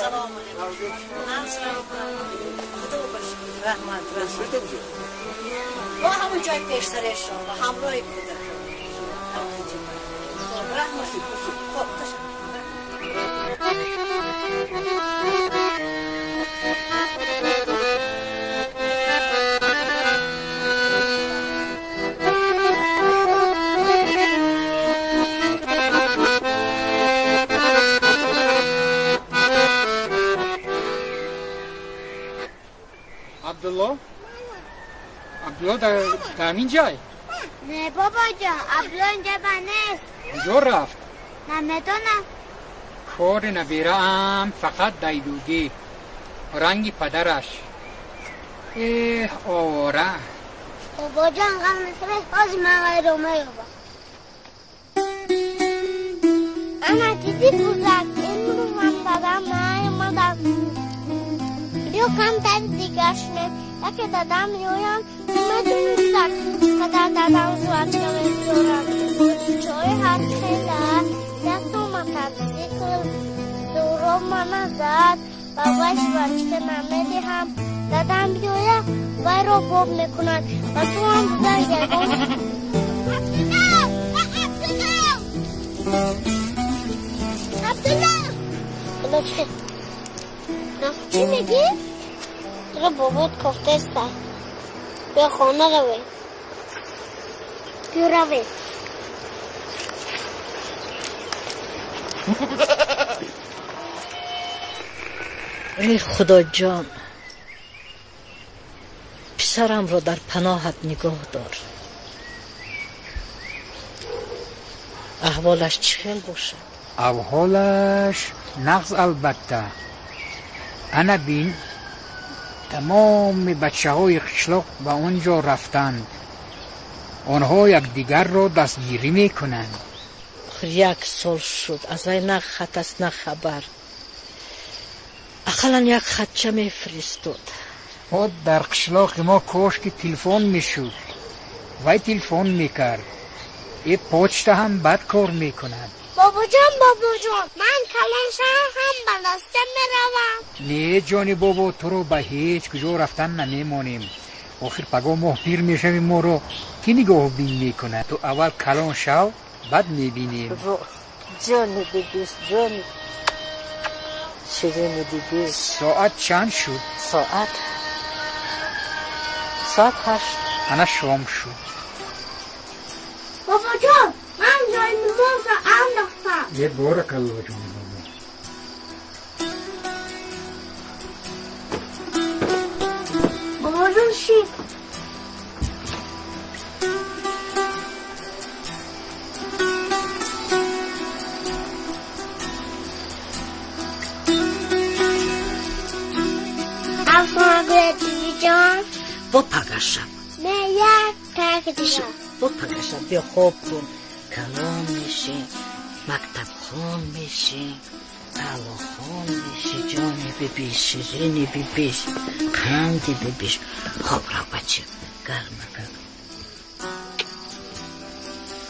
سلام علیکم. خدا باشه. رحمت. با همون جای پیشترش با همراهی بوده. رحمت. خب عبدالله در همین جای؟ نه بابا جان، عبدالله اینجا نیست. کجا رفت؟ نمیدونم. کار نبیرم فقط دیدوگی رنگی پدرش. آواره. بابا جان غم نسبه از من رومه با انا دیدی بزرگ این رو من دادم نیومدم. بیا کم در دیگرشنه یکی دادم یویم میدونستم قدر دادم زواد که میدورم چای هر خیلی دست اومد تبسیکل دورو من زد باباش بچه نمیدی هم دادم بیویم وای رو باب میکنن و تو هم بزرگه گفت عبدالله چه؟ چی میگی؟ تو بابات کفته است بیا خانه روی بیا روی ای خدا جان پسرم را در پناهت نگاه دار. احوالش چهل باشد؟ احوالش نقص البته. انا بین تمام بچه های قشلاق به اونجا رفتند. آنها یک دیگر را دستگیری میکنند. یک سال شد از این نه خط است نه خبر. اقلا یک خطچه میفرستاد. خود در قشلاق ما کاش که تلفن میشد وای تلفن میکرد. این پوچته هم بد کار میکنند. بابا جان من کلان شهر هم بلسته میروم. نه جانی بابا تو رو به هیچ کجا رفتن نمیمانیم. آخر پگاه ما پیر میشویم ما رو کی نگاه بین میکنه. تو اول کلان شو بعد میبینیم. جانی بیبیست جانی شیرینی بیبیست. ساعت چند شد؟ ساعت 8. انا شام شد. بابا جان من جای نماز را انداختم. یه بارک الله جان بابا جان شید افاقه جان بپگشم. نه یک تک دیشم بپگشم بیا خواب کن. کلام میشی مکتب خون میشی اعلا خون میشی. جانی بیبیش شیرینی بیبیش قندی بیبیش. خواب را بچه گرم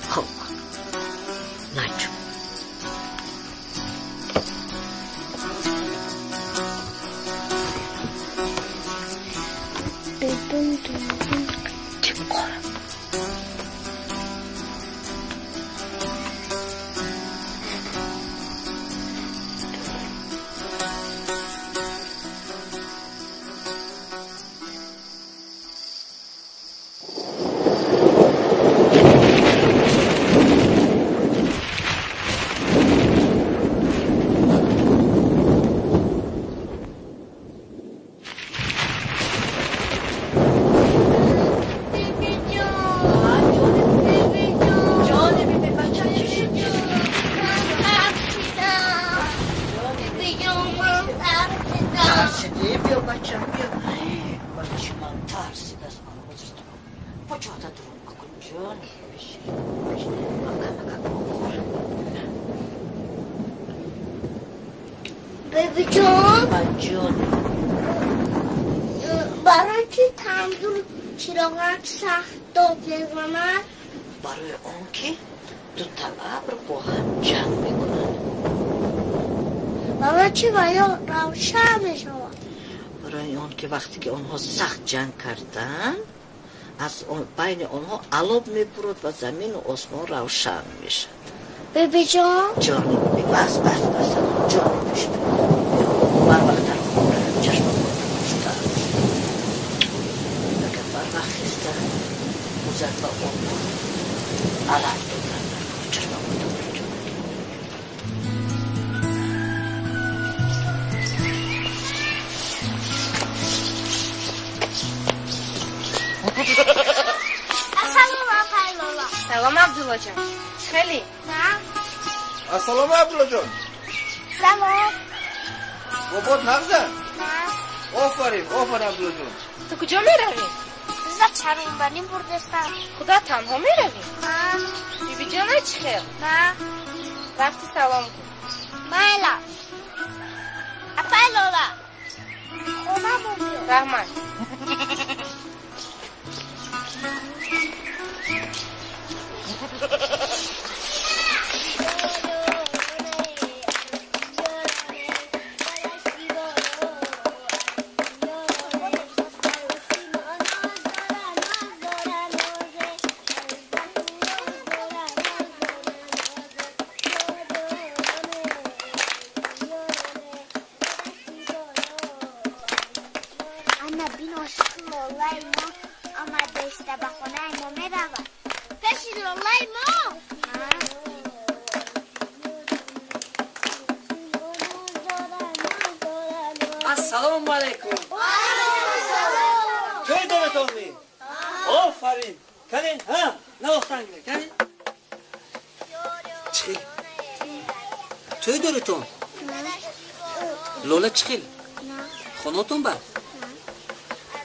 خواب نجو بیبی جان جان برای چی تنظور چراغک سخت داد میزنن؟ برای آن که دو طبع رو با هم جمع میکنن. و بابا چی باید روشن میشود؟ برای اون که وقتی که اونها سخت جنگ کردن از بین اونها علوب میبرد و زمین و آسمان روشن میشد. بیبی جان؟ جانی بی بس جانی بشت بر وقت چشم بودم شده اگر بر وقت خسته بزرد و اون علم دودن چشم بودم السلام علیکم. سلام عبدالله جان. خیلی نه؟ السلام عبدالله جان. سلام. بابات نبزن؟ نه. آفرین عبدالله جان. تو کجا میروی؟ بزا چرون بریم بردستم. خدا تنها میروی؟ نه. بیبی جان چی خیر؟ نه. رفتی سلام کن. مایلا. اپای لولا. خونه موندیم. رحمت. السلام علیکم. توی دارتون می؟ آفرین. کنین ها نوختن گیره کنین. چخیل؟ توی دارتون؟ لولا چخیل؟ خوناتون با؟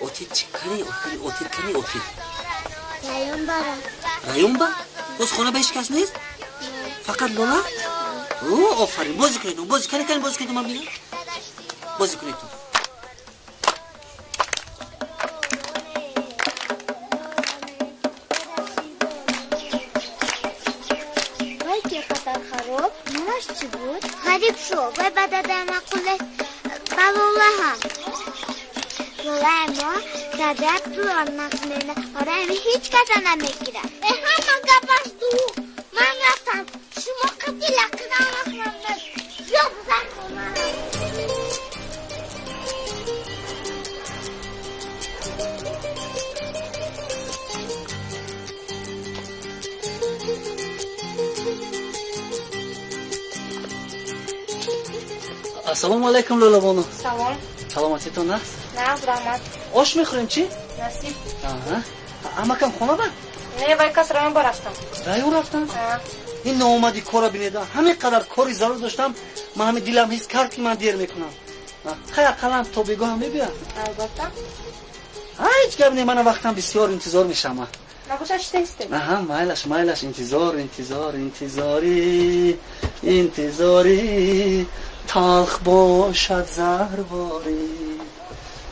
اوتید چی کنی؟ اوتید کنی اوتید؟ رایون بارم. رایون با؟ بس خونه بهش کس نیست؟ فقط لولا؟ اوه آفرین بازی کنید بازی کنید من بینم بازی کنید وای که خطر خراب نماش چی بود؟ غریب شو و بعد در مقوله بلوله هم لوله ما دادت رو نقمینه آره امی هیچ کسا نمیگیره همه گفش دو من رفتم شما قدی لکنه نخمم یا بزن کنم السلام علیکم لولا بانو سلام. سلامتیتون هست؟ نه رحمت. آش میخوریم چی؟ نصیب. اما کم خونه با؟ نه وای کس رایون با رفتم. رایون رفتم؟ این ناومدی کارا بینیدم همین قدر کاری ضرور داشتم من همین دیلم حس کرد که من دیر میکنم خیلی قلم تو بگو هم میبیم البته. هیچ گپ نی من وقتم بسیار انتظار میشم نگوش اشته استه. نه مایلش انتظاری تلخ باشد زهرباری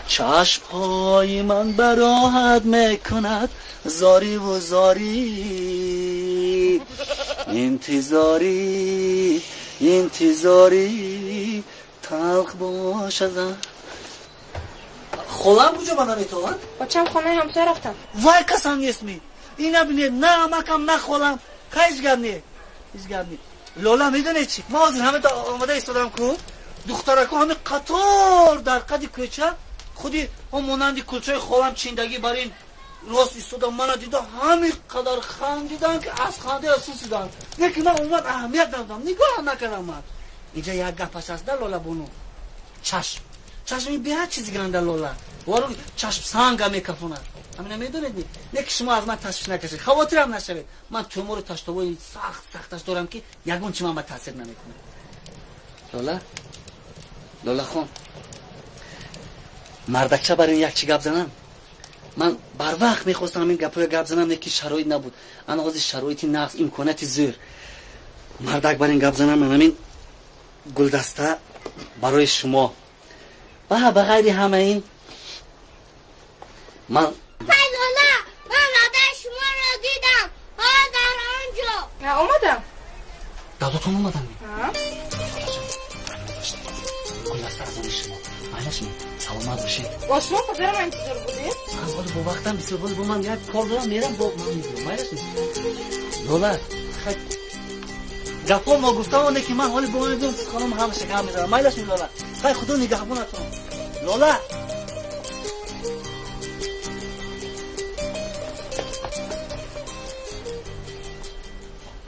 چشم‌های من براحت میکند زاری و زاری انتظاری تلخ باشد زهر خودم کجا بنام تو با چم خونه همسایه رفتم. وای کسان نیست می اینا بینید نه امکم نه خودم هیچ گپ نی لولا میدونه چی ما از همه تا آماده ایستادم کو دخترکو همه قطار در قد کوچه خودی اون مانند کلچه خودم چیندگی برین راست ایستادم من دیدم همین قدر خندیدن که از خنده اسوسیدن یکی من اومد اهمیت ندادم نگاه نکردم من اینجا یک گپش هست در لولا بونو چشمی به هر چیزی گرنده لولا وارو چشم سنگ میکفونه همین میدونید نه که شما از من تشویش نکشید خواطرم نشوید من تومور تاشتوی سختش دارم که یگون چی من تاثیر نمیکنه لولا خون مردکچه برای یک چی گپ زنم من بر وقت میخواستم این گپ زنم یکی شرایط نبود انا از شرایطی نقص امکاناتی زیر مردک برای این گپ زنم من همین گلدسته برای شما و بغیر همه این من لولا من رادر شما رو دیدم در آنجا نه اومدم. دادتون اومدن از فرزند شما معنیش سلامت باشید Boşma mı? Ver ben tutuyorum bunu. من ولی با وقتم بسیار ولی با من یک کار دارم میرم با من میگم معنیش لولا گپا ما گفتم اونه که من حالی با من میگم خانم هم شکم میذارم معنیش لولا خیلی خدا نگهبانتون لولا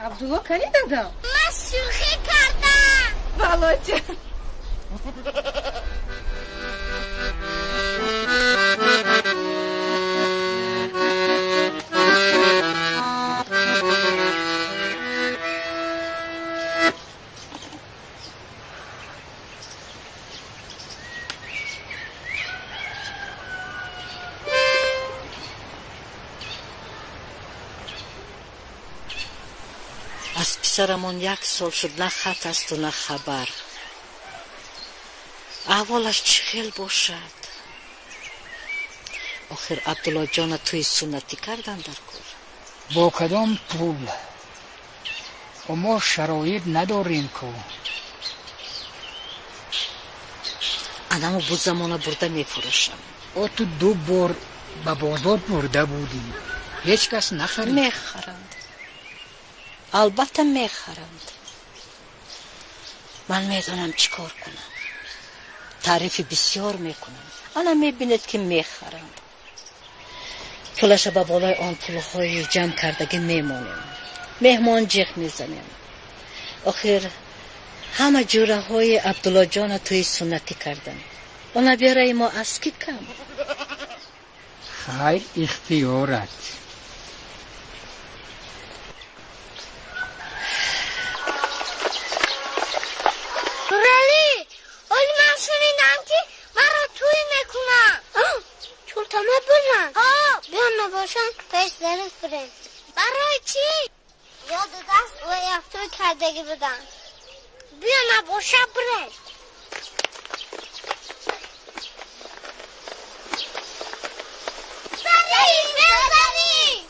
Abdullah kani dadam? من شوخی کردم Balaca. از پسرمون 1 سال شد نه خط است و نه خبر احوالش چه خیل باشد آخر عبدالله جان توی سنتی کردن در کور با کدام پول و ما شرایط نداریم که آدمو بود زمانه برده میفروشم او تو 2 بار به بازار برده بودی هیچ کس نخرید میخرند البته میخرند من میدونم چیکار کنم تعریف بسیار میکنم انا میبینید که میخرند پولش به بالای آن پولهای جمع کردگی میمانیم مهمان جیغ میزنیم آخر همه جوره های عبدالله جان توی سنتی کردن اونا بیاره ما از کی کم خیر اختیارت نورالی ولی من شنیدم که مرا توی میکنم چونتمه بزن بیان نباشن پیش درست برن برای چی؟ یاد دست و یفتوی کردگی بدن بیان نباشه برن بزنی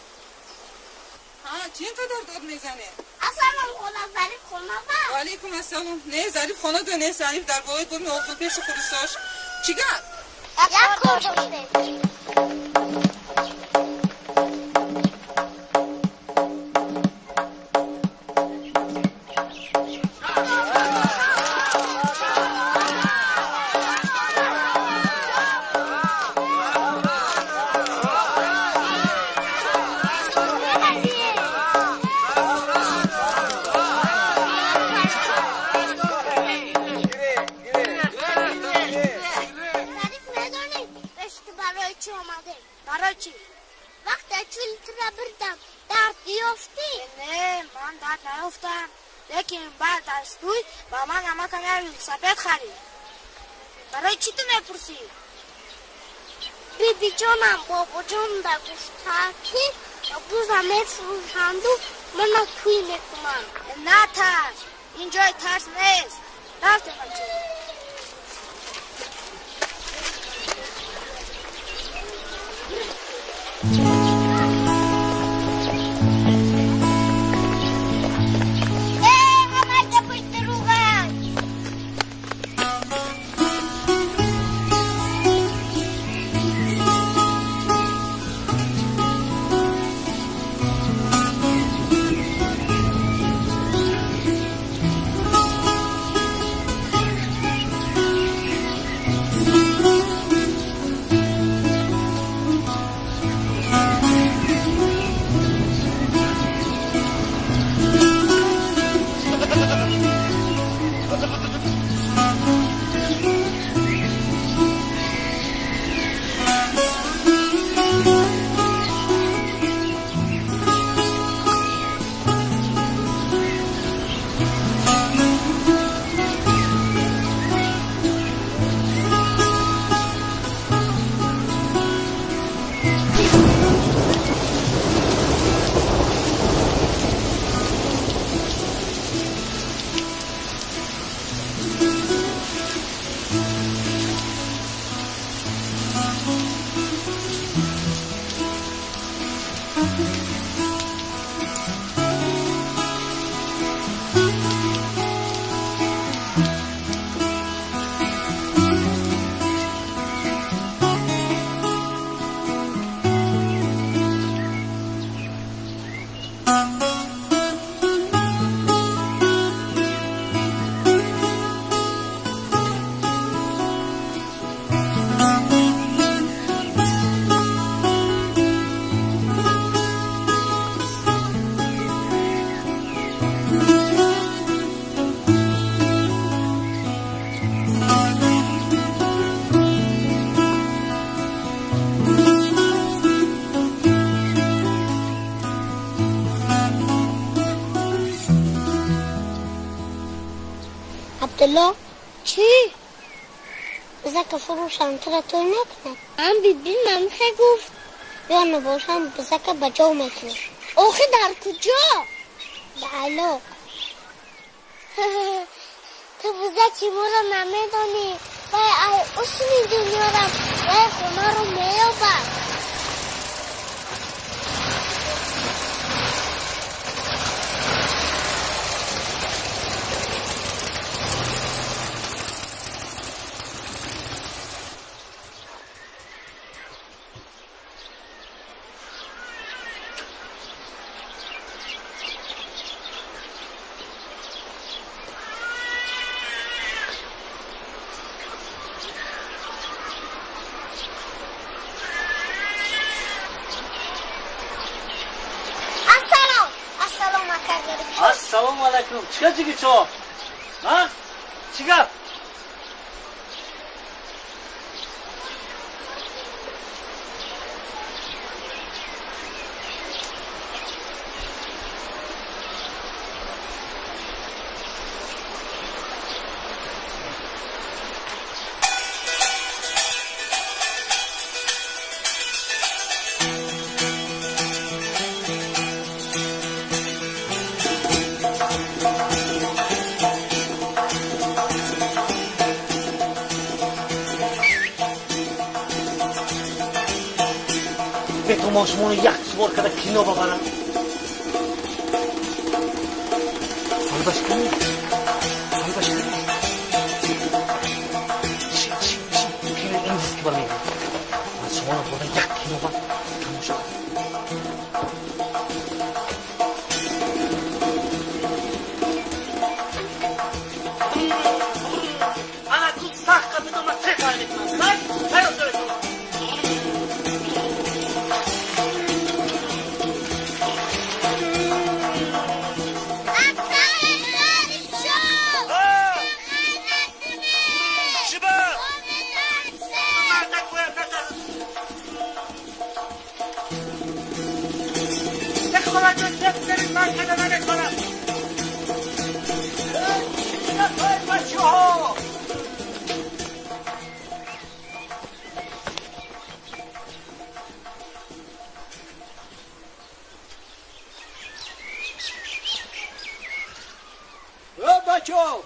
چی اینقدر داد میزنه؟ اصلا خدا ظریف خونه با علیکم السلام. نه ظریف خانه دو نه ظریف در باید برمی آفت پیش خودستاش چی گرد؟ یک کار داشته برای چی؟ وقتی چون لیتر بردم درد بیافتی؟ نه من درد نیافتم لیکن بعد از توی با من همه کنه سپید خرید برای چی تو میپرسی؟ بیبی جانم بابا جان در گفته که بوزم میفروشند و من توی میکنم نه ترس اینجای ترس نیست رفته بچه لیلا چی؟ بزک فروشم تو توی نکنه هم بیبین ممخه گفت یا نباشم بزک بجاو میکنه آخه در کجا؟ بلا تو بزکی ما رو نمیدانی ای اصلی دنیا رو ای خونه رو میابد Assalomu alaykum. Chiqa chiqicho. Ha? Chiqa. ماشمون یک سوار کرده کینو ببرم سال باش کنی چی کینو این دیست که برمیگم ماشمون رو برده یک کینو ببرم تماشا انا تو سخت بدون ما سه کاری میکنم نه داره تو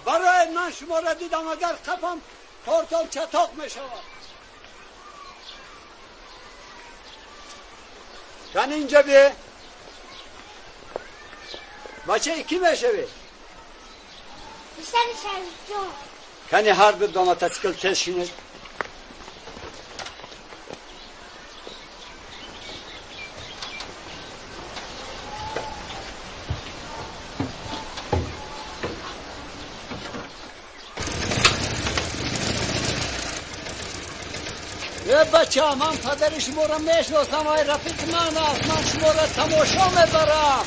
برای من شما را دیدم اگر خفم پورتال چطاق می شود کن اینجا بیه بچه کی می شوی؟ بیشتر شریف جون کنی هر دو دو متسکل تیز شینید بچه من پدر شما را میشناسم های رفیق من است من شما را تماشا میبرم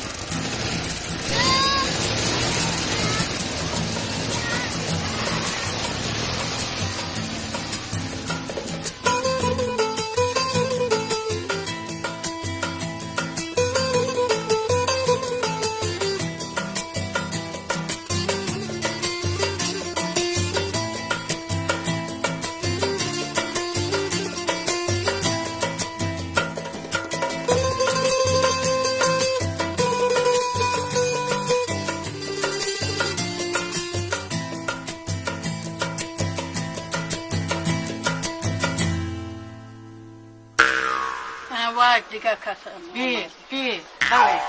دیگه کسم بی خواه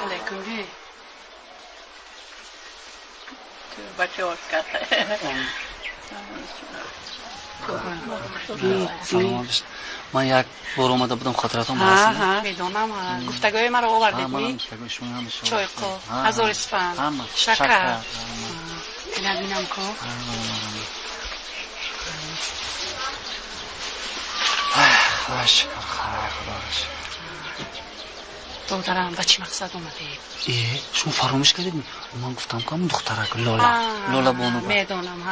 علیکم بی تو بچه هاش سلام من یک بار اومده بودم خاطراتم هست میدونم گفتگوی مرا آوردید چای قو هزار اسفند شکر بینم کو خواهش خواهش دخترم با چی مقصد اومدید؟ شما فراموش کردید من گفتم که همون دخترک لالا بانو میدونم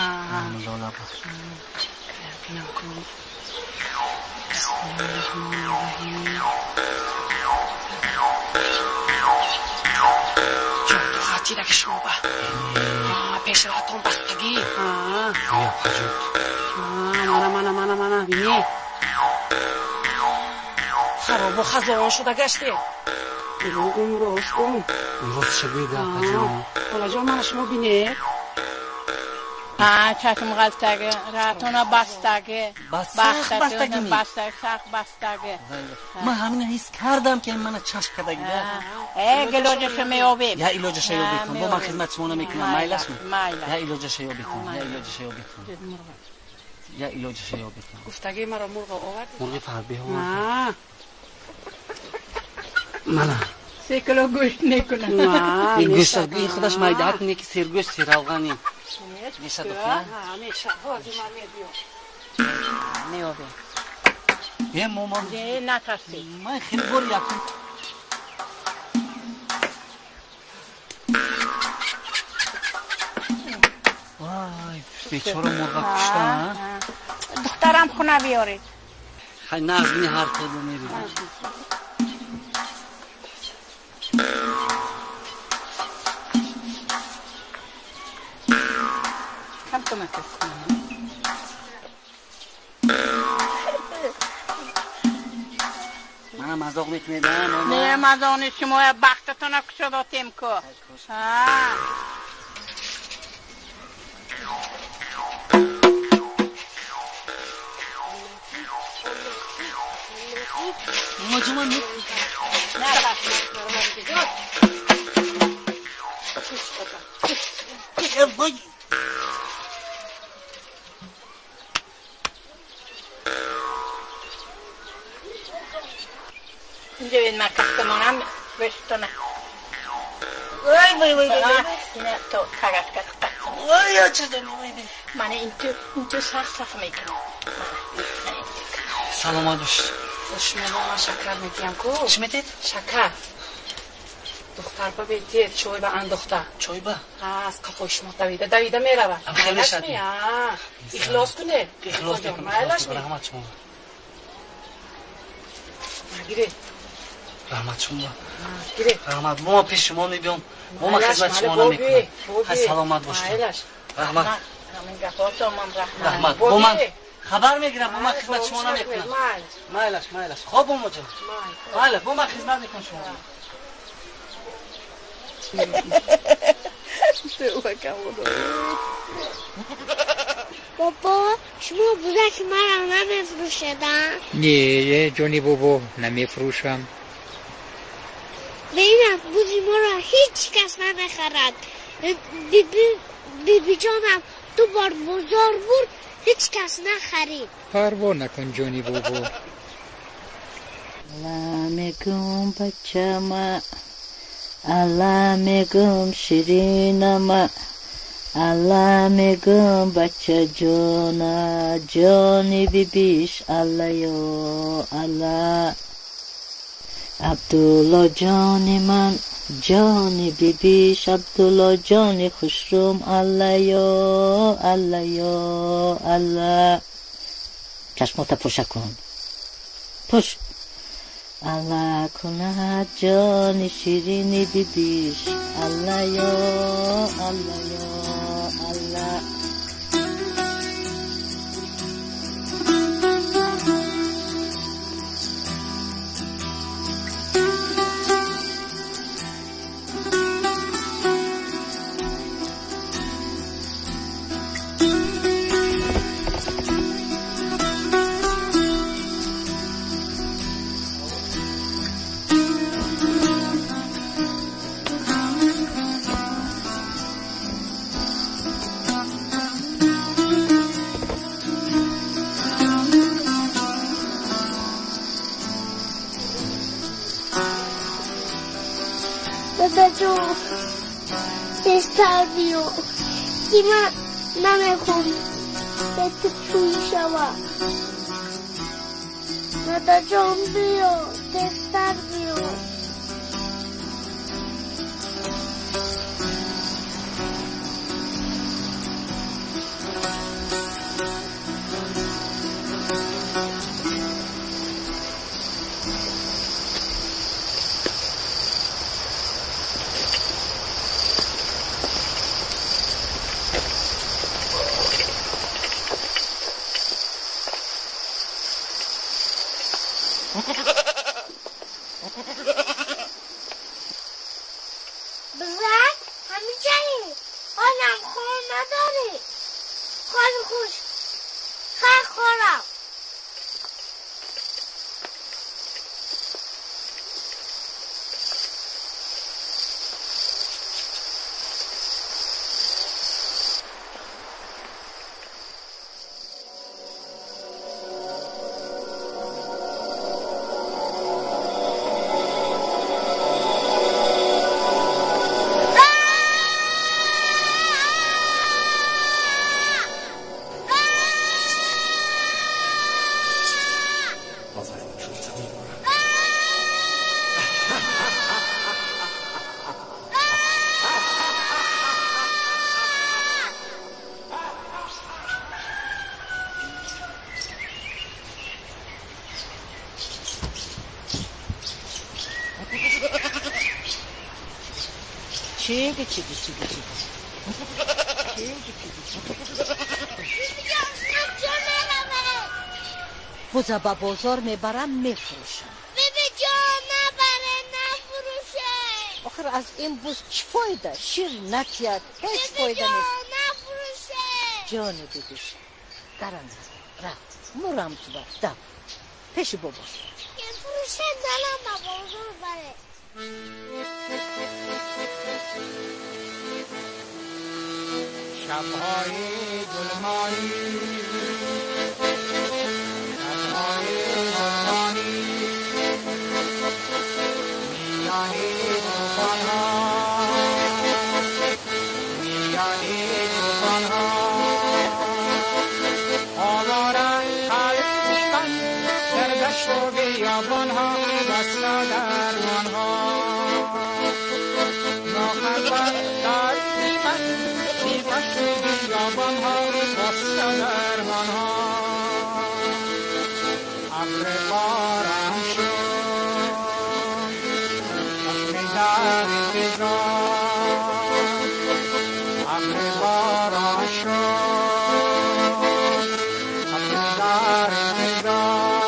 لالا با بینم کن تیرک شما با پیش راتون بستگی یا حجود mana بینی خراب و خزان شده گشته امروز کن امروز چه بیده حجود حالا جا من شما بینی چشم غلطگه راتون بستگه بستگه سخ بستگه من همین حس کردم که این من چشم کدگی گلوجش میابیم یا ایلاجش یابی کن با من خدمت شما نمیکنم مایلش می یا ایلاجش یابی کن یا ایلاجش یابی کن گفتگی مرا مرغ آورد مرغ فربی ها منم 3 کیلو گوشت نکنه این گوشت این خودش مایدات نیکی سرگوشت سیراغانی میشه دکتر میشه بازی من میابیم یه مامان نترسی من خیلی بور یکم وای بیچاره مرغ کشتن دخترم خونه بیارید خیلی نازمینی هر کدوم میرید کم کمک کنم منم مذاق میکنیدم نه مزانی شما بختتون کشو داتیم که مجموعه می اینجا بید من کستمانم بشتونه وای اینه تو تگت کت وای چه دنی من این تو سخ میکنم سلامت باشید شما با من شکر میدیم کو چی میدید؟ شکر دختر با بیدید چوی با انداخته چوی با؟ از کفای شما دویده میرود خیلی شدی اخلاص کنه اخلاص کنه رحمت شما گیره رحمت شما گیره رحمت ما پیش شما میبیم ما خدمت شما نمیکنم های سلامت باشید رحمت همین گفاتو من رحمت با من خبر میگیرم با من خدمت شما نمیکنم مایلش خوب اون مجا مایلش با من خدمت میکنم شما بابا شما بزرگ مرا نمیفروشدن؟ نه جونی بابا نمیفروشم ببینم بوزی ما را هیچ کس نمیخرد بی جانم 2 بار بازار بود هیچ کس نخرید پروا نکن جونی بابا علامگم بچه‌م علامگم شیرینم علامگم بچه جانی بیبیش الله یا الله عبدالله جانی من جانی بیبیش عبدالله جانی خوشروم الله یا الله چشماتا پوشه کن پوش الله کند جانی شیرینی بیبیش الله یا الله دادا جون بستر بیو که من نمیخوام به تو توی شوم دادا جون بیو بستر بیو Bizler hamicayi. Anam korna dori. Kol kuş. Kar koram. چیگه بوزا با بازار میبرم میفروشم. بیبی جان نبره نفروشه. آخر از این بوز چی فایده؟ شیر نتید هیچ فایده نیست. نفروشه. جان بیبیش درم رفت مرم تو بر پیش بابا یه فروشه دلم با بازار بره. شب‌های گلمانی شب‌های گلمانی میانی توفان‌ها آوارم قلبی من در دشت و بیابان‌ها بسته درمان‌ها ناخبر قلبی من بیابان‌ها بسته درمان‌ها ابر باران شد چشم در انتظار ابر باران شد چشم در انتظار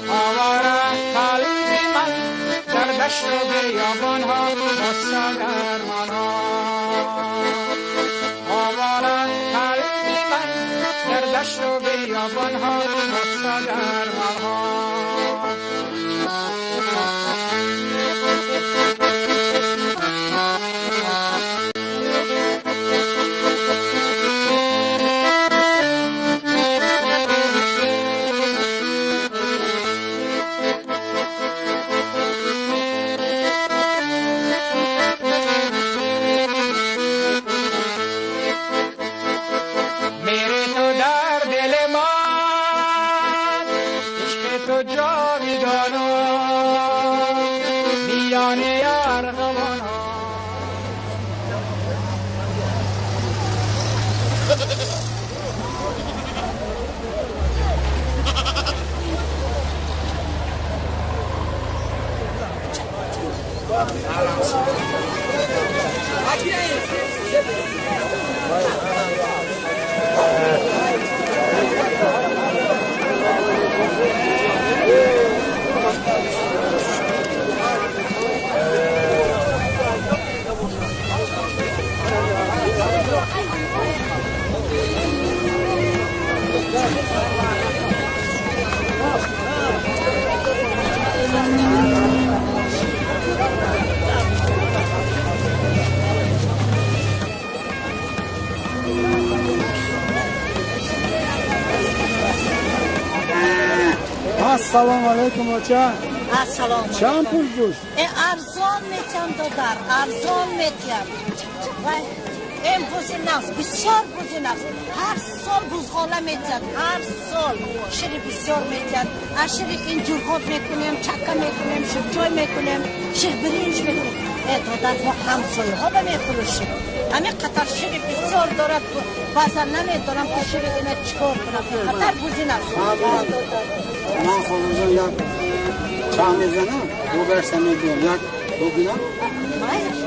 آواره قلبی من در دشت و بیابان‌ها بسته درمان‌ها در دشت و بیابان‌ها بسته درمان‌ها السلام علیکم بچه. السلام علیکم. چند پول بود؟ ارزان میتیم دادر ارزان میتیم این بوزی نفس بسیار بوزی نفس هر سال بوزغاله میتیم هر سال شیری بسیار میتیم شیر اینجور خود میکنیم چکه میکنیم شبجای میکنیم شیر برینج میکنیم دادر ما همسایه ها به میفروشیم همین قطر شیر بسیار دارد بازار نمیدارم که شیر اینه چکار کنم قطر بوزی نفس من خودم یک چند میزنم دو برسه میدیم یک دو بینم مایلش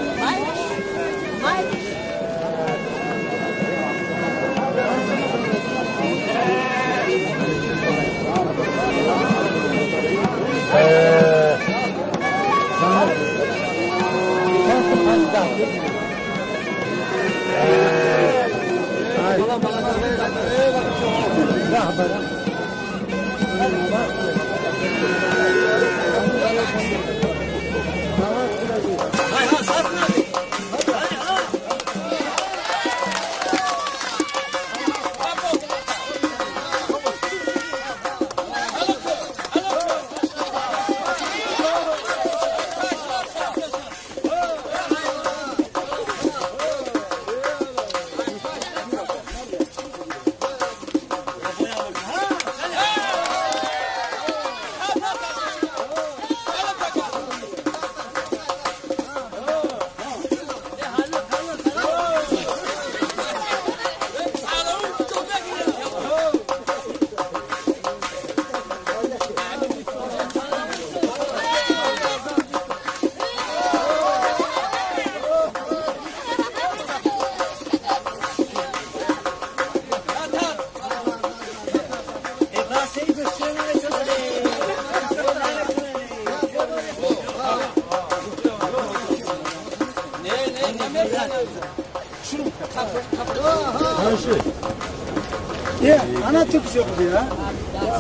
Ana Türkçe okudu ya.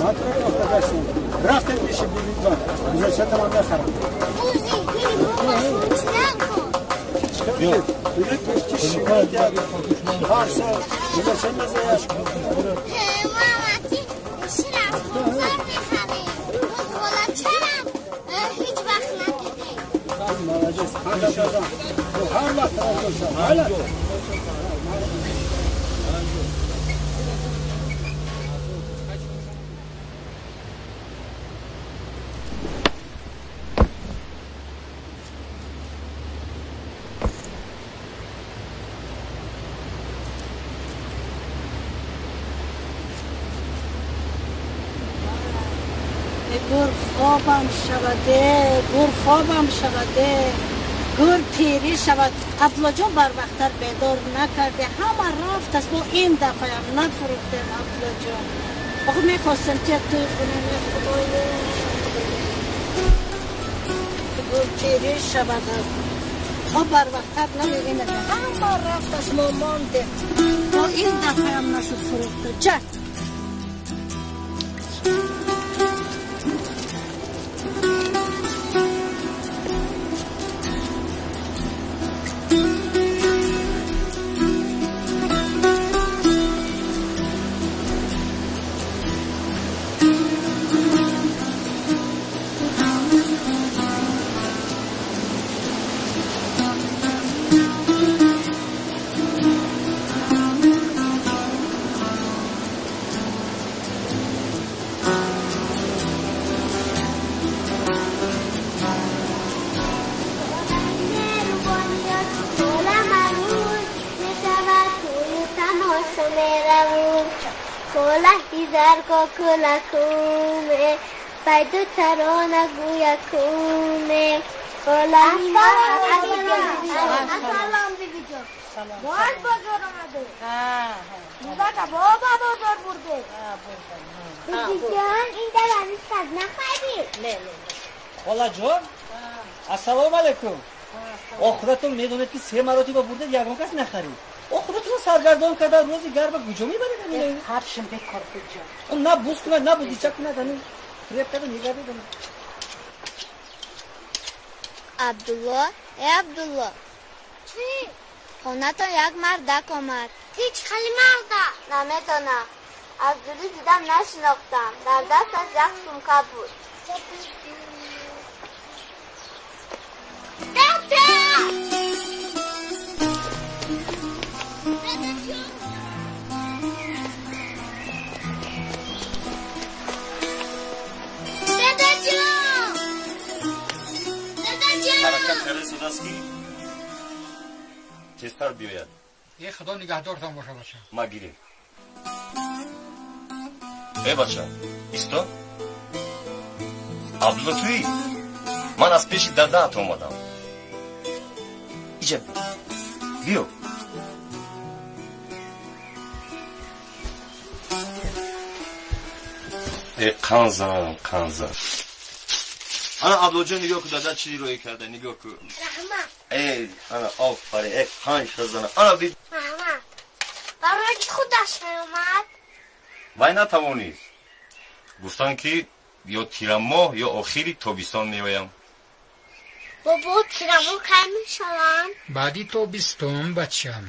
Matrak arkadaşlar. Raftet işi bir var. Bize çatamanda sarı. Yok. Üret bir kişi varsa bize sen de yaş. Hiç bakma dedi. Her vakit hala. گر خوابم شوده گر خوابم شوده گر پیری شود عبدالله جان بر وقتر بیدار نکرده همه رفت است با این دفعه هم نفروختیم عبدالله جان آخه میخواستم که توی خونه خدای گر پیری شود ما بر وقتر نمیبینه همه رفت است ما مانده با این دفعه هم نشد فروخته جد کولا کومه بایدو ترانه گویا کومه کولا سلام بیبی جان باز بازار آمده بودن بابا بازار برده بیبی جان این دوانی صد نخواهی نه خالا جان السلام علیکم آخرتون میدونه که 3 مرتبه برده یکم کس نخرید آخرتون سرگردان کرده روزی گربه کجا میبرید هرشم بکار کجا اون نه بوز کنه نه بودی چک کنه دنی فریب کرده نگه بیدونه عبدالله ای عبدالله چی؟ خونتون یک مردک آمد هیچ خیلی مرده نمیدونم از دوری دیدم نشناختم در دستش یک سمکه بود حرکت کرده صداست کی؟ تیزتر بیاید یه خدا نگهدارتان باشه بچه ما گیریم ای بچه ایستا عبدالله توی من از پیش دادت اومدم ایجا بیو ای قنزم انا عبدالله جان نگاه که دادت چی روی کرده نگاه که رحمت ای انا آفرین ای پنج خزانه انا بید رحمت برای چی خود یادش نیومد؟ وای نتوانید. گفتن که یا تیر ماه یا آخری تابستان میایم. بابا تیرمو کی میشوم؟ بعدی تابستان بچم.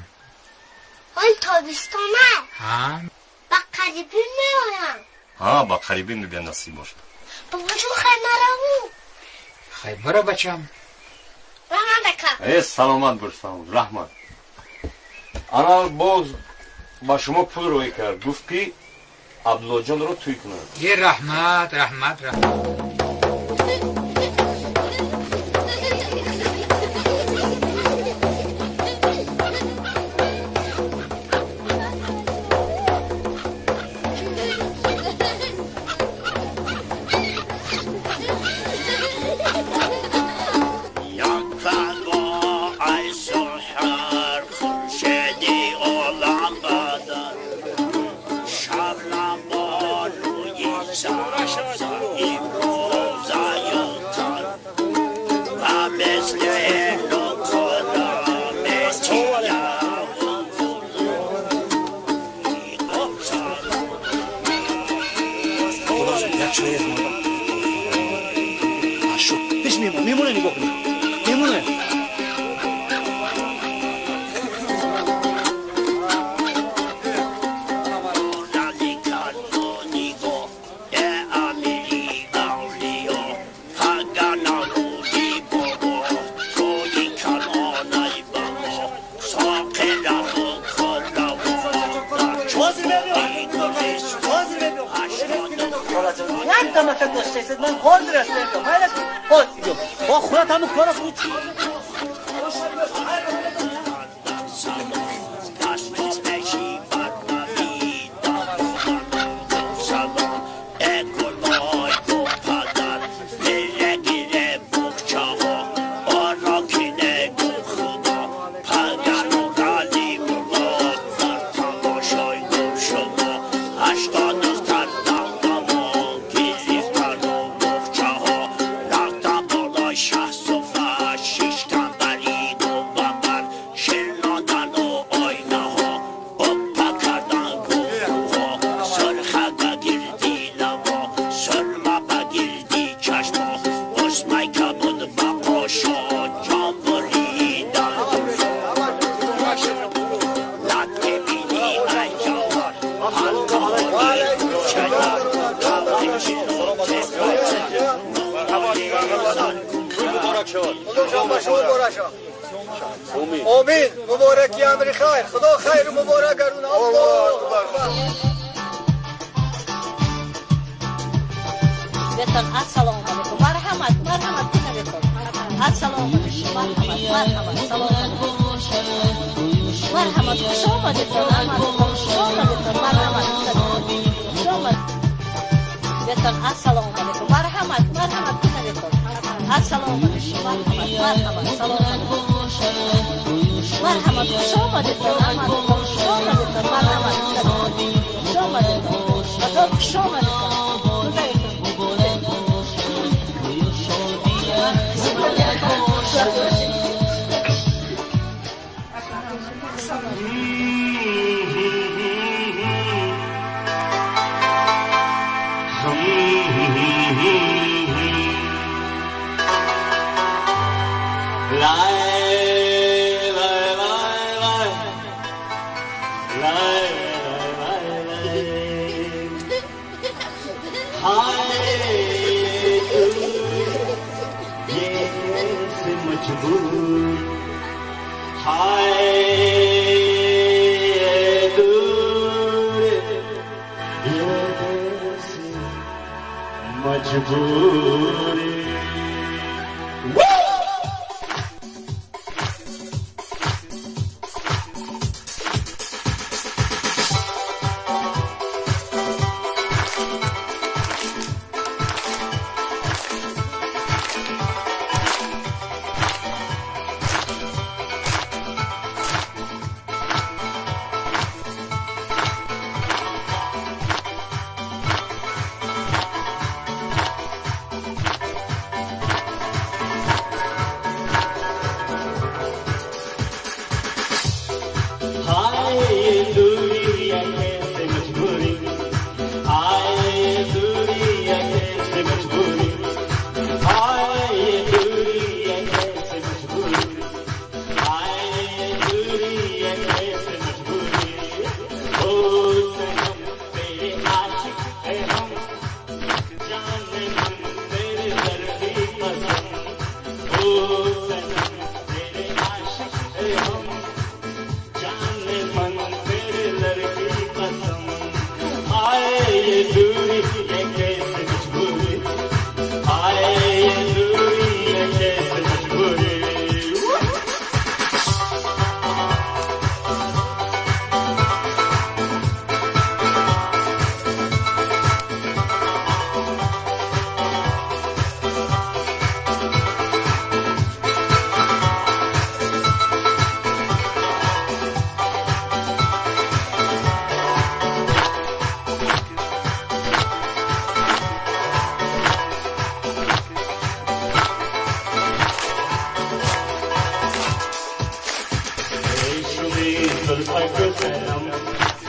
های تابستانه؟ ها با قریبی میایم. ها با قریبی میبین نصیب باشه. بابا جو خیمه خیلی برا بچم. رحمت ای سلامت برسان رحمت. انا باز با شما پول روی کرد. گفت که عبدالله جان رو توی کنه. یه رحمت. میمونه نگاه کنیم میمونه مثلا گشته من حاضر هستم من حاضر با خودت هم کار خوب آمین مبارکی امر خیر خدا خیر مبارک گرونه الله اکبر بتن السلام علیکم مرحمت بتن السلام علیکم مرحمت سلام علیکم مرحمت خوش آمدید بتن السلام علیکم مرحمت السلام علیکم مرحمت سلام علیکم مرحمت خوش آمدید خوش آمدید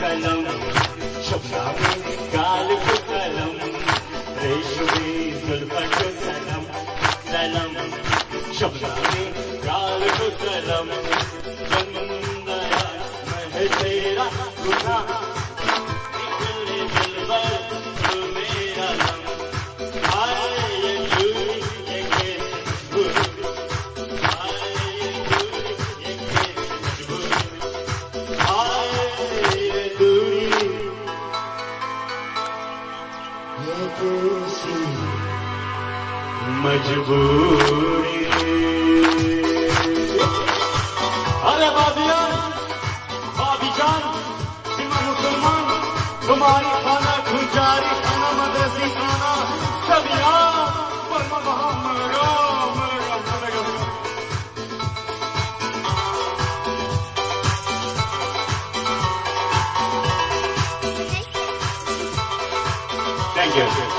कलम शबना में गाल को कलम रेशमी जुल्फा को सलम सलम शबना में गाल को कलम बंदया मैं तेरा गुनाह निकले दिलबर तू मेरा लम आए ये दूरी ये मजबूर आए ये दूरी ये मजबूर आए ये दूरी ये दूसरी मजबूरी अरे बाबिया बाबी जान सिमा मुसलमान तुम्हारी खाना खुजारी खाना मदरसी खाना सब यार पर वहाँ मलगा मलगा मलगा Thank you.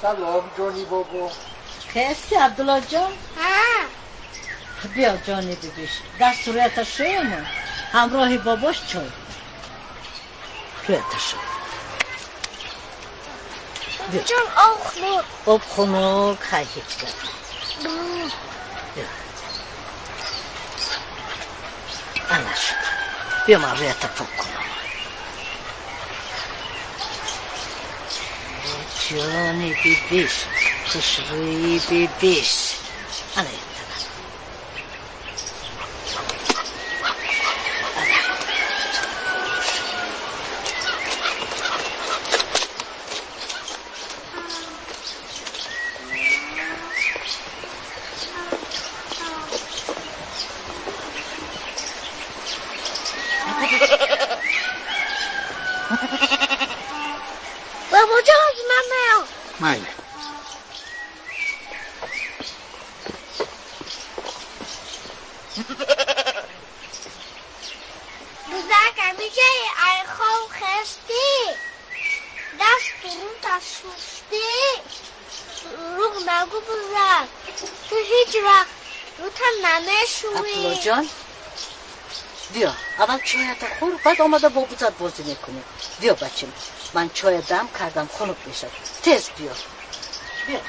سلام جانی بابا خستی عبدالله جان؟ بیا جانی ببیش دست روی تشریمه همراه باباش چای روی تشریم جان آب خنک های هیچ کرد انا شد بیا من روی تفک کنم جانی بیبیش خوشروی بیبیش انا یتنم بابا جان ماما مایه دودک همیشه ای خواب خستی دست برون تشوشتی روح نگو بزرگ تو هیچ وقت رو تا نمشوی عبدالله جان بیا اول چایت خور بعد آمده با بوزت بازی میکنی. بیا بچم من چای دم کردم خنک بشه. تیز بیا. بیا.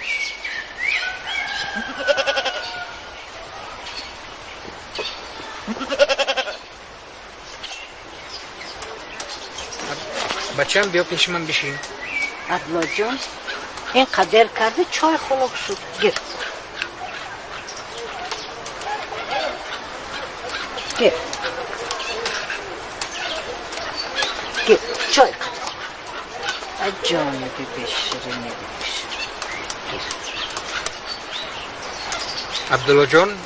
بچم بیا پیش من بشین. عبدالله جان این قدر کرده چای خنک شد. گیر. گیر. گیر. چای قدر. جان بیبی شیرینی بیبی شیرین. عبدالله جان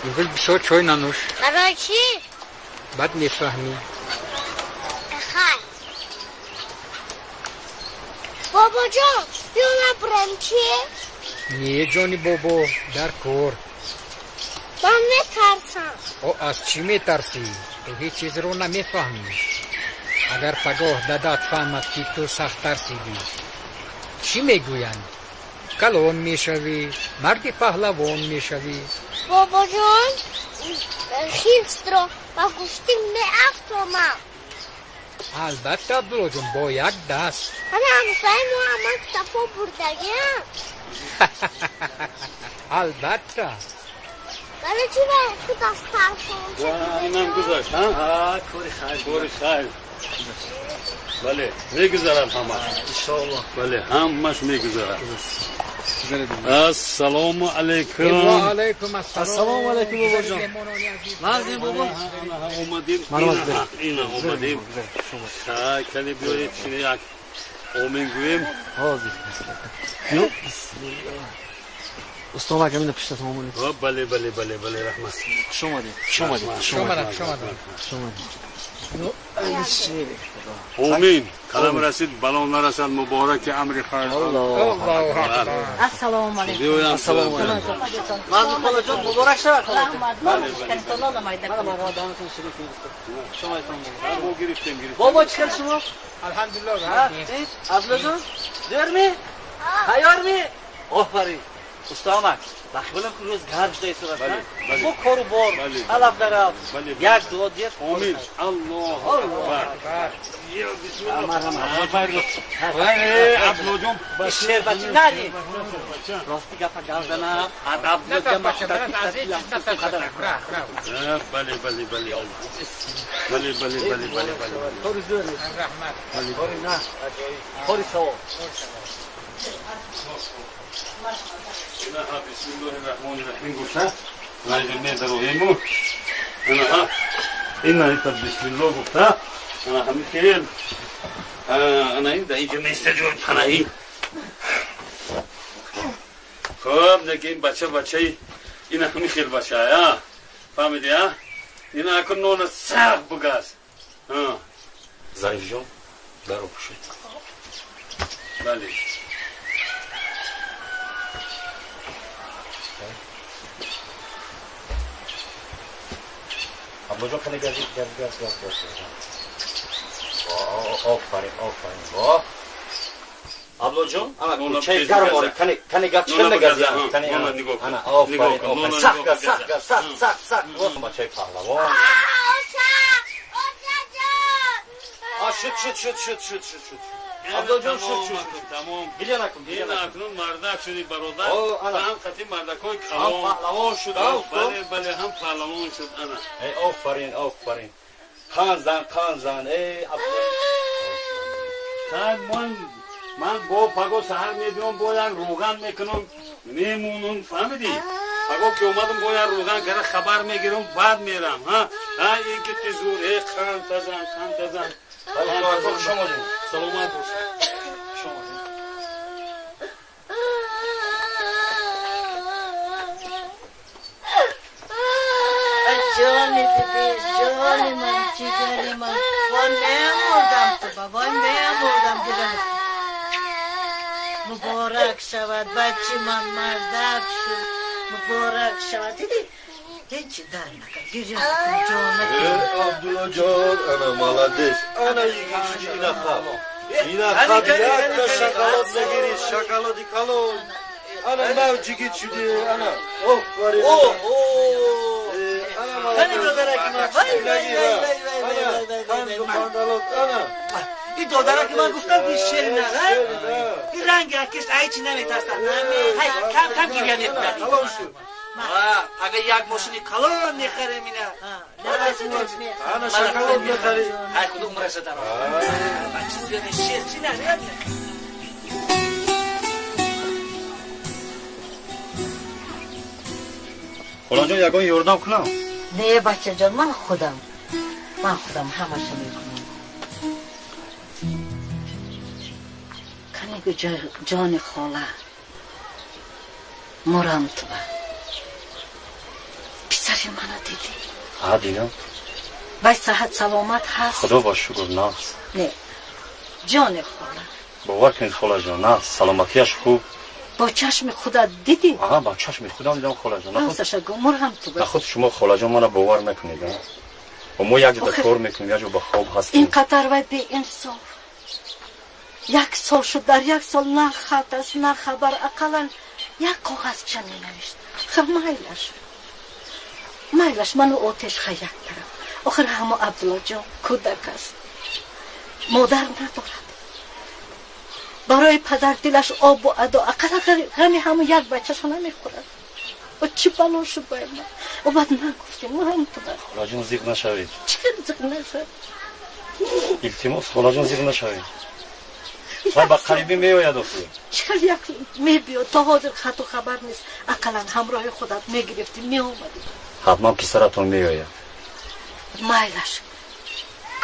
میگوی بسیار چای ننوش. برای چی؟ بعد میفهمی. خیر بابا جان بیا نبرم چیه؟ نیه جانی بابا در کار. من میترسم. او از چی میترسی؟ تو هیچ چیز رو نمیفهمی. اگر پگاه دادت فهمد که تو سخت ترسیدی چی میگویند؟ کلون میشوی، مردی پهلوان میشوی. بابا جان خیست رو با گوشتی میافتمم. البته عبدالله جان با یک دست. همه همسای محمد صفا بردگیم. البته. برای چی باید خود از ترسم؟ اینم گذاشت ها؟ کوری خیل بله میگذارم همه بله همش میگذارم. السلام علیکم. و علیکم السلام علیکم بابا جان. مردیم بابا اومدیم اینا اومدیم کلی بیایید چینه یک آمین گویم. استاد اگه اینو پیشت آمونی. بله بله بله بله رحمت. شما آمین. کلام رسید بلا نرسد مبارک امر خیر. السلام علیکم. السلام علیکم. مازی خاله جان مبارک شد. بابا چیکار شما؟ الحمدلله. عبدالله جان درمی؟ تیار می؟ آفرین. استاد بخبلم که روز گرد دایی صورت نه؟ بو کارو بار علف درم یک دو دیت آمین. الله اکبر. عبدالله جان شیر بچی ندی راستی گفت گردنم عبدالله جان بله بله بله بله بله بله بله کاری زوری کاری نه کاری سوا بسم الله الرحمن الرحیم گفته لازم میدرویمو انا اینا بسم الله گفته انا همین خیل انا این اینجا میستجور پناهی. خب دیگه این بچه اینا همین خیل بچه ها فهمیدی ها؟ اینا اکن نون سخت بگاز ظریف جان درو پوشید. بله عبدالله جان کنه گرد آفرین عبدالله جان اما چای گرم آره کنه گرد چکل نگردی کنه انا آفرین سخت ما چای پهلوان شد عبدالله جان شد تمام گریه نکن این اکنون مردک شدی برادر و هم خطی مردکای پهلوان شد. بله هم پهلوان شد انا. آفرین خان زن ای عبدالله من با پگو سهر میبیم با یک روغن میکنم میمونم فهمیدی؟ پگو که اومدم با یک روغن که خبر میگیرم بعد میرم ها این که تزور ای خان تزن شما جون سلامت باشه. جانی من جیگری من وای میمردم تو بابا میمردم دیدم. مبارک شود بچه من مردک شد. مبارک شود دیدی هیچی در نکن گیری نکن جان عبدالله جان انا مالادش انا یکی اینا خواب یک تا شکلات نگیری شکلاتی کلون انا موجگی شدی انا آفرین انا Hani dodarak man. Vay vay. این دادره که من گفتم که شیر نه این رنگ اکش ای چی نمیترسن کم گیریان نکنید اگه یک ماشینی کلان نخریم اینه انا شکلات بخری ای کدوم رسه در من چیزی شیر چی نه خلان جان یگان یاردم کنم نه بچه جان من خودم همش میکنم کنه جان خاله مرم تو پسر منو دیدی ها دیدم بای صحت سلامت هست خدا با شکر نه نه جان خاله باور کن خاله جان نه سلامتیش خوب با چشم خودت دیدی آها با چشم خودم دیدم خاله جان مرم تو خود شما خاله جان منو باور نکنید و ما یک جا کار میکنیم یک جا به خواب هستیم اینقدر وای بی انصاف یک سال شد در یک سال نه خط است نه خبر اقلا یک کاغذ چه ننوشت خب مایلش منو آتش خیک کرد آخر همه عبدالله جان کودک است مادر ندارد برای پدر دلش آب و ادا اقلا همه یک بچه‌ش نمیخورد و چی بلا شد باید من و بعد نگفتیم مرم تو بر خاله جان زیغ نشوید چرا زیغ نشد التماس خاله جان زیغ نشوید وای با قریبی میآید آخه چرا یک میبیاد تا حاضر خط و خبر نیست اقلا همراه خودت میگرفتی میآمدی حتما پسرتون میآید مایلش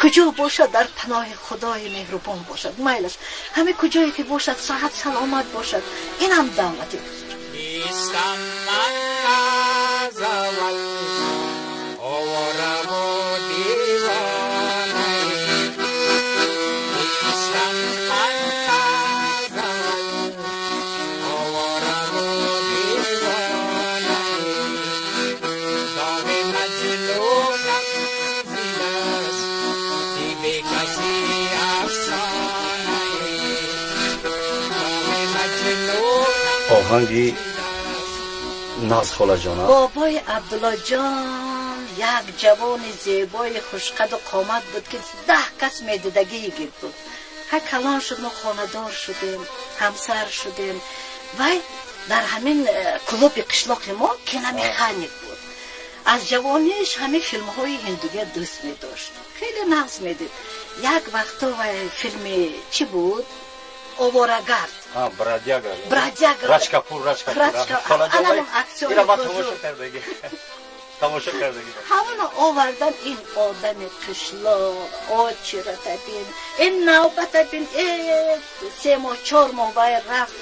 کجا باشد در پناه خدای مهربان باشد مایلش همه کجایی که باشد صحت سلامت باشد این هم دعوتی نیستم من از اول آوارم و دیوانه نیستم من از اول آوارم و دیوانه داغ مجنونم زیباست ای بی کسی افسانه داغ مجنونم آهنگی ناز خاله جان بابای عبدالله جان یک جوان زیبای خوشقد و قامت بود که 10 کس میدیدگی گیر بود کلان شد ما خاندار شدیم همسر شدیم وای در همین کلوب قشلاق ما کنم خانیک بود از جوانیش همه فیلم های هندوگه دوست می داشت خیلی نقص می دید یک وقتا فیلم چی بود؟ اوورگرد برادیاگر راج کپور خاله جان اینا ما تماشا کردگی همون آوردن این آدم قشلاق آچی را تبین این نوبت بین 3 ماه 4 ماه باید رفت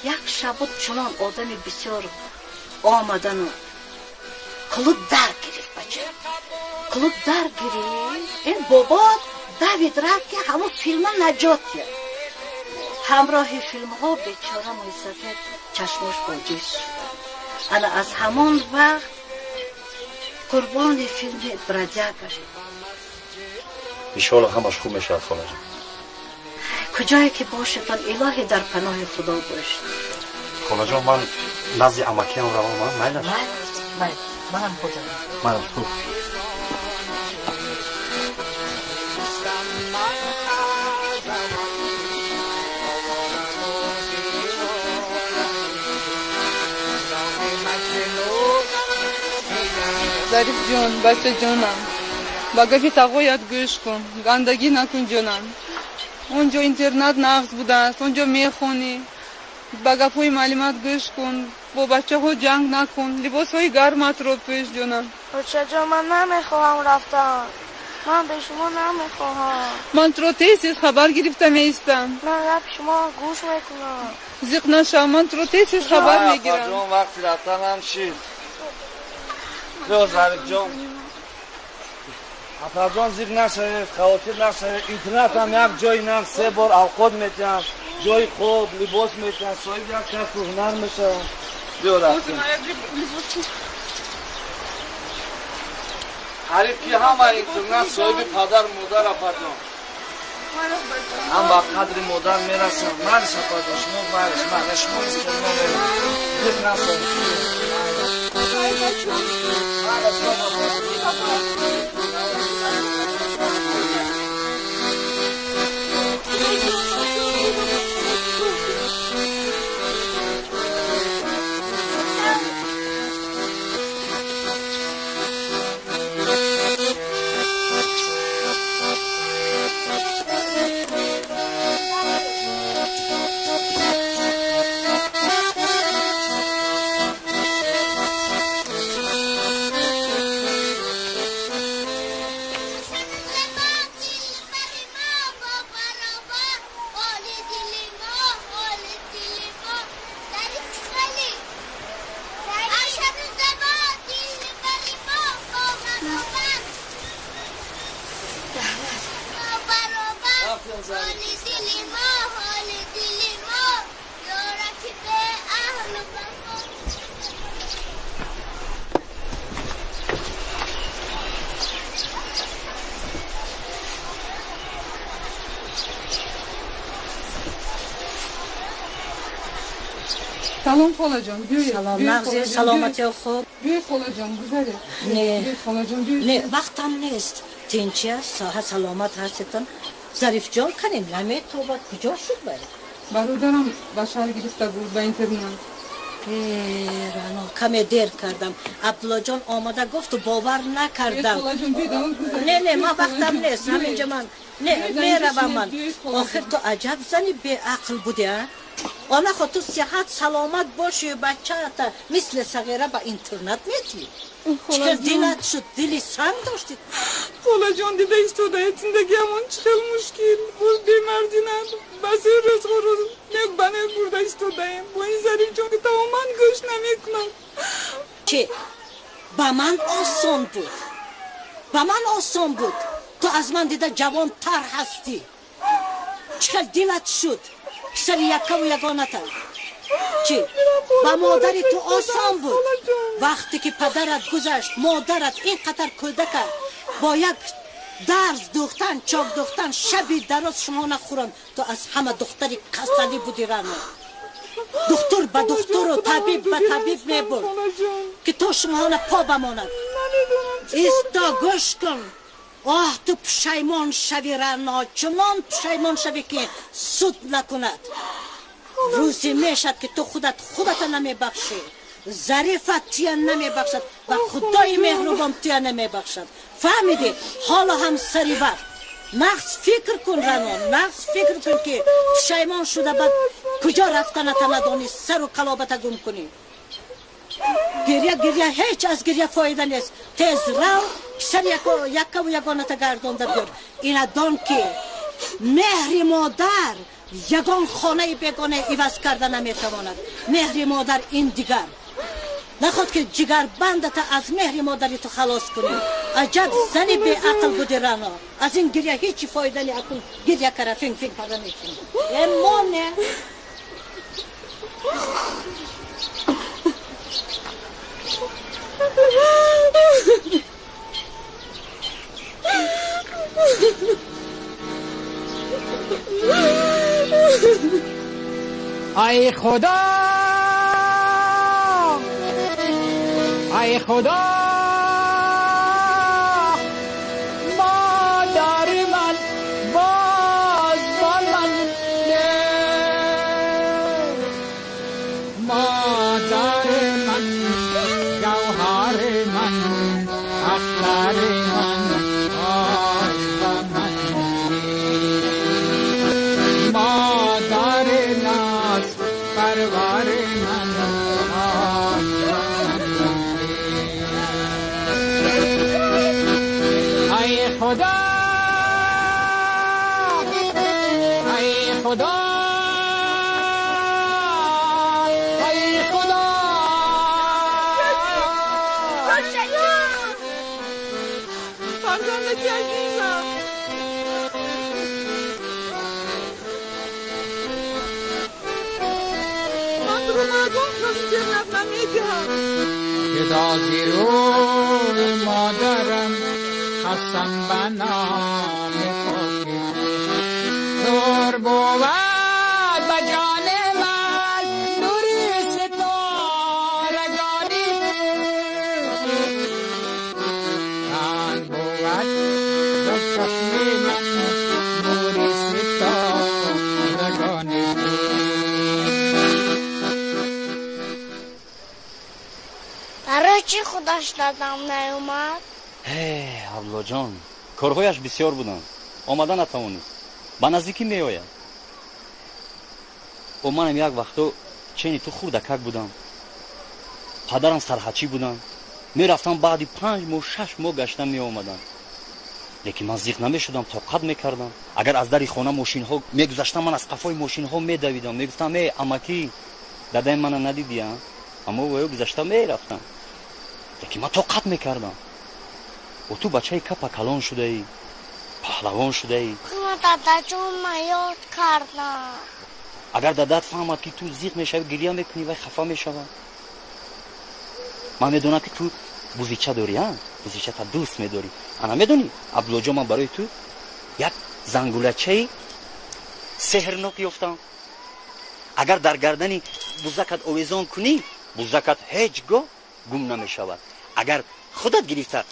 یک شب بود چنان آدم بسیار آمدن و کلوب در گرفت بچه کلوب در گرفت این بابا دوید رفت که همون فیلم نجات کرد همراه فیلم ها بیچاره موی سفید چشمش باجش شد انا از همان وقت قربان فیلم برادیاگر انشاءالله همش خوب میشه خاله جان کجایی که باشتن الهی در پناه خدا باشد خاله جان من نزد عمکیم روم من منم خودم منم خوب ظریف جان بچه جانم با گفی تقویت گوش کن گندگی نکن جانم اونجا اینترنت نقص بوده است اونجا میخونی با گفوی معلومات گوش کن با بچه ها جنگ نکن لباس های گرمت رو پیش جانم بچه جان من نمیخواهم رفتم من به شما نمیخواهم من تو تیزی خبر گرفتم ایستم من رب شما گوش میکنم زیق نشم من تو تیزی خبر میگیرم جان وقتی رفتم هم شید بیا ظریف جان حفظ جان زیق نشوید خواتر نشوید اینترنت هم یک جای نم 3 بار اوقات میتونم جای خوب لباس میتونم صاحب یک کس هنر میشه بیا رفتیم حریف که همه اینترنت صاحب پدر مادر اپراتون هم با قدر مادر میرسم مرش پادر شما برش من شما استرنا میرم نفر سلام خاله جان بیاید. سلام مغزی سلامتی خوب. بیاید خاله جان گذاره. نه بیاید خاله جان بیاید. نه وقتم نیست. تینچی است صحت سلامت هستتون. ظریف جان کنیم نمی تو با کجا شد بره؟ برادرم با شهر گرفته بود با اینترنت. رانو کمی دیر کردم. عبدالله جان آمده گفت و باور نکردم. خاله جان بیاید. نه ما وقتم نیست همینجا من نه میروم من. آخر تو عجب زنی به عقل بودی ها؟ آنها خود تو صحت سلامت باشی و بچه تا مثل صغیره با اینترنت میتی چکر دلت شد دلی سنگ داشتید خاله جان دیده ایستاده زندگی همون چخیل مشکل بود بیمردینم بس روز خروز یک بنه برده ایستاده ایم با این ظریف جان که تماما گوش نمیکنم چه؟ با من آسان بود تو از من دیده جوان تر هستی چکر دلت شد پسر یکه و یگانته چی؟ با مادری تو آسان بود وقتی که پدرت گذشت مادرت اینقدر کودک با یک درز دوختن چاک دوختن شبی دراز شما نخورن تو از همه دختری قصدی بودی رانو دکتر به دکتر و طبیب به طبیب میبرد که تو شما پا بماند ایستا گوش کن آه تو پشیمان شوی رنا چنان پشیمان شوی که سود نکند روزی میشد که تو خودت نمی بخشی ظریفت تیه نمی بخشد و خدای مهربان تیه نمی بخشد فهمیدی حالا هم سری بر نقص فکر کن رنا نقص فکر کن که پشیمان شده بعد کجا رفتنت ندانی سر و کلابت گم کنی گریه هیچ از گریه فایده نیست تیز رو پسر یکه و یگانت گردانده بیار اینا دان که مهر مادر یگان خانه بیگانه ایواز کرده نمیتواند مهر مادر این دیگر نخواد که جگر بندت از مهر مادری تو خلاص کنی عجب زنی به عقل بودی رنا از این گریه هیچی فایده نی اکن گریه کرده فینگ پرده میکنی امانه ای خدا ای خدا مادر من باز با من مادر من جوهر من اختر من باز با من مادر ناز پرور من ای خدا ای خدا ای خدا فرزندتی عزیزم من رو مردم کسی جنت نمیدهم گدازی روی مادرم حسن به نام پاکی پیش دادم نیومد؟ عبدالجان کارهایش بسیار بودند آمدن نتوانست به نزدیکی میآید و منم یک وقتا چنین تو خردکک بودم پدرم سرحچی بودن میرفتم بعدی 5 ماه 6 ماه گشتن میآمدن لیکن من زیق نمیشدم طاقت میکردم اگر از در خانه ماشین ها میگذشتم من از قفای ماشین ها میدویدم میگفتم ای امکی دادای من ندیدی اما و گذشتم میرفتم لیکن من طاقت میکردم و تو بچه کپا کلان شده ای پهلوان شده ای دادا جون یاد کردم اگر دادات فهمد که تو زیق میشوی گریه میکنی و خفه میشوی من میدونم که تو بوزیچه داری ها بوزیچه تا دوست میداری انا میدونی عبدالجان من برای تو یک زنگولچه سحرناک یافتم اگر در گردنی بوزکت آویزان کنی بوزکت هیچ گاه گم نمیشود اگر خودت گرفته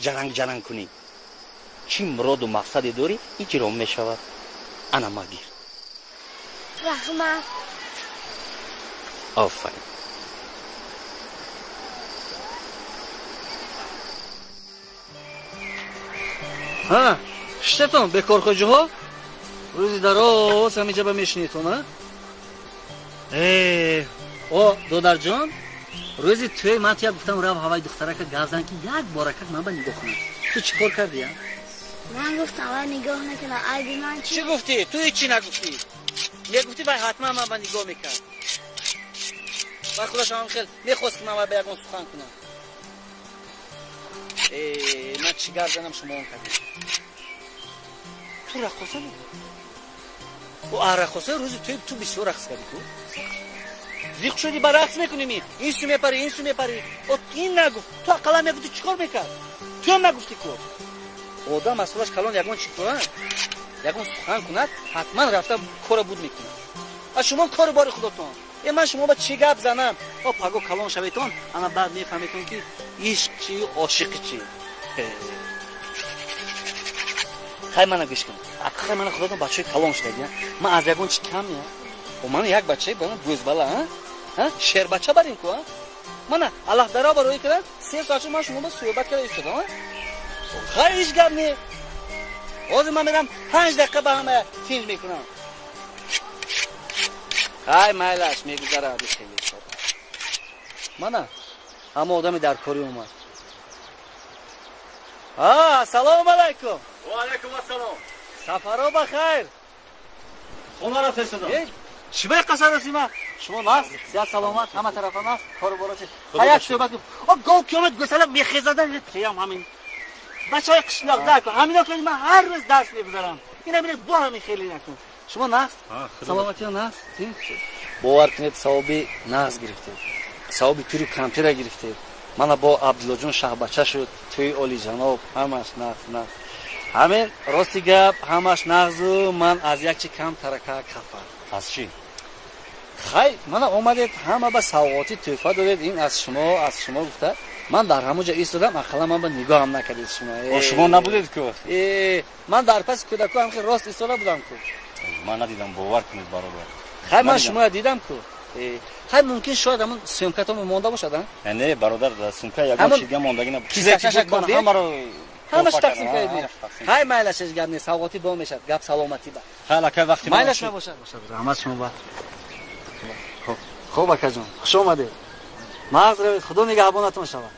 جرنگ کنی چی مراد و مقصد داری اجرا میشود انا مگیر رحمت آفرین ها شتتون به کارخوجه ها روزی دراز همینجا به میشنیتون ها او دادر جان روزی توی من تیا گفتم رو هوای دختره که گازن که یک بارکت من به نگاه کنم تو چی کار کردی ها؟ من گفتم اول نگاه نکنم عیبی من چی گفتی؟ توی چی نگفتی؟ میگفتی باید حتما من به نگاه میکرد و خودش هم خیلی میخواست که من به یکون سخن کنم من چی گردنم شما اون کردیم تو رقصه نگاه و رقصه روزی تو بسیار رقص کردی تو زیق شدی با رقص میکنی این سو میپری این سو میپری و این نگفت تو اقلا میگفتی چیکار میکرد تو هم نگفتی کار آدم مسئولش کلان یکون چی کنند یکون سخن کند حتما رفته کار بود میکنه از شما کار باری خودتون من شما با چی گپ زنم با پاگو کلان شویتون اما بعد میفهمیتون که عشق چی عاشق چی خیلی من گوش کن خیلی من خودتون بچه کلان شده من از یکون چی کمی و من یک بچه برم گوزبالا شیر بچه بریم که من الله درا برای کرد 3 ساعت من شما با صحبت کرده ایستادم خیلی ایش گپ نی آزی من میرم 5 دقیقه با همه فیلم میکنم خیلی مایلش میگذاره خیلی من همه آدمی در کاری اومد سلام علیکم و علیکم السلام سفرها بخیر خونه را فرستادم چی باید قصد رسیم شما نست سیاد سلامت همه طرف هم نست کارو برا چه حیات صحبت کن گو کیامت گسلم میخیزدن خیام همین بچه های قشلاق در کن همین که من هر روز درس میگذارم این همین با همین خیلی نکن شما نست سلامتی ها نست باور کنید ثوابی نست گرفته ثوابی توی کمپیره گرفته من با عبدالله جون شه بچه شد توی اولی جناب همش نست همین راستی گپ همش نغزو من از یک چی کم ترکه کفر از چی؟ خیلی من اومدید همه به سوغاتی توفه دادید این از شما گفته من در همونجا ایستادم اخلا من به نگاه هم نکردید شما نبودید که من در پس کودکو هم که راست ایستاده بودم که من ندیدم باور کنید برابر خیلی من شما دیدم که خیلی ممکن شاید همون سمکتون مونده باشد نه برادر سمکه یکم چیزی ماندگی نبود کیسه بود همه رو همش تقسیم کردید های مایلش گپ نیست سوغاتی با میشد گپ سلامتی با خیلی که وقتی مایلش نباشد رحمت شما با خوب اکا جان خوش اومدید مغز روید خدا نگهبانتون شود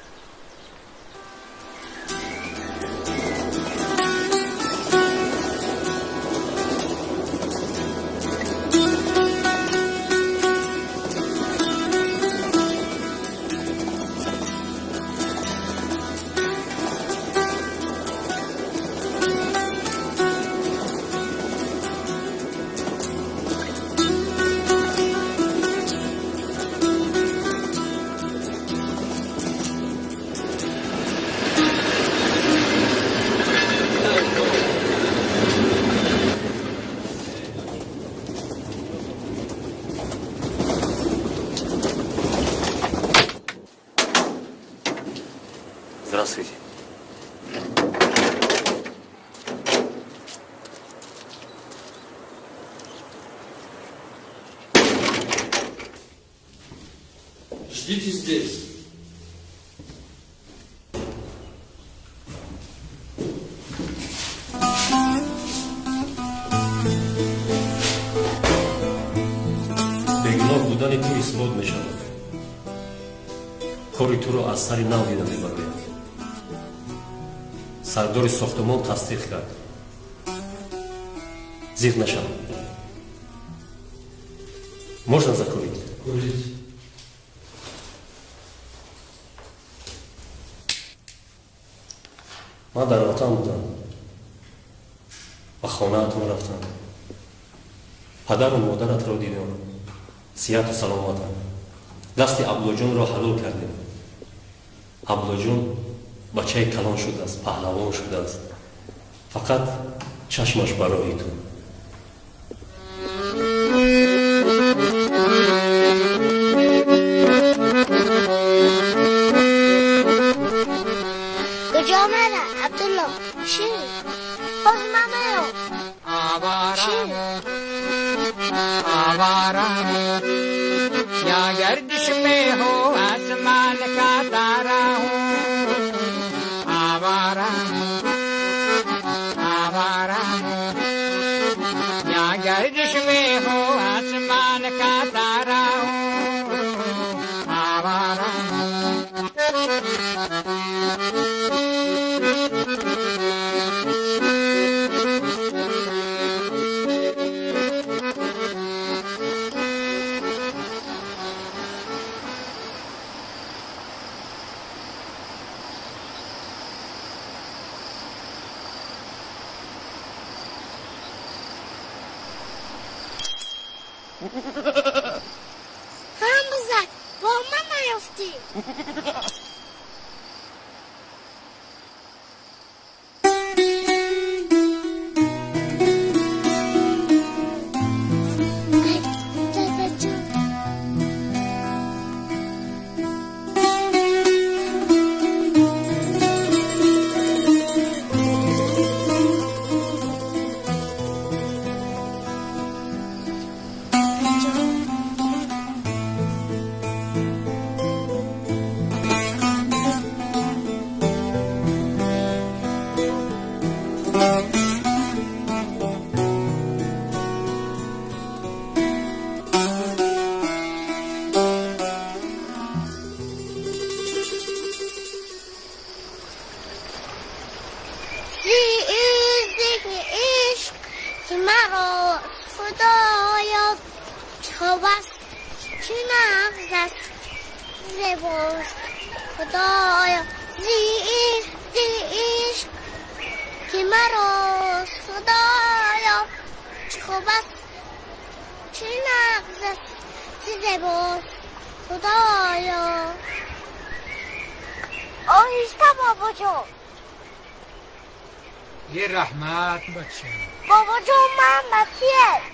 Здравствуйте. Ждите здесь. будани ту исбот мешавад. кори туро аз сари нав дида мебарояд. сардори сохтмон тасдиқ кард. зиқ нашав. можно закурить? ман дар ватан будам. ба хонаатон рафтам. падару модаратро дидам. сиҳату саломатам. дасти аблоҷонро ҳалол кардем. аблоҷон бачаи калон шудааст, паҳлавон шудааст. фақат чашмаш барои ту. کجا آمده عبدالله؟ چی؟ باز مامه آوارم یا گردش میں ہو آسمان کا تارا ہوں آوارم یا گردش میں ہو آسمان کا تارا ہوں آوارم هم بزد با من نیافتی که مرا خدایا چوبست چه نغز است زباست خدایا زیش که مرا خدایا چوبست چه نغز است زباست خدایا آهسته بابا جان یه رحمت بچه بابا جان من بسیه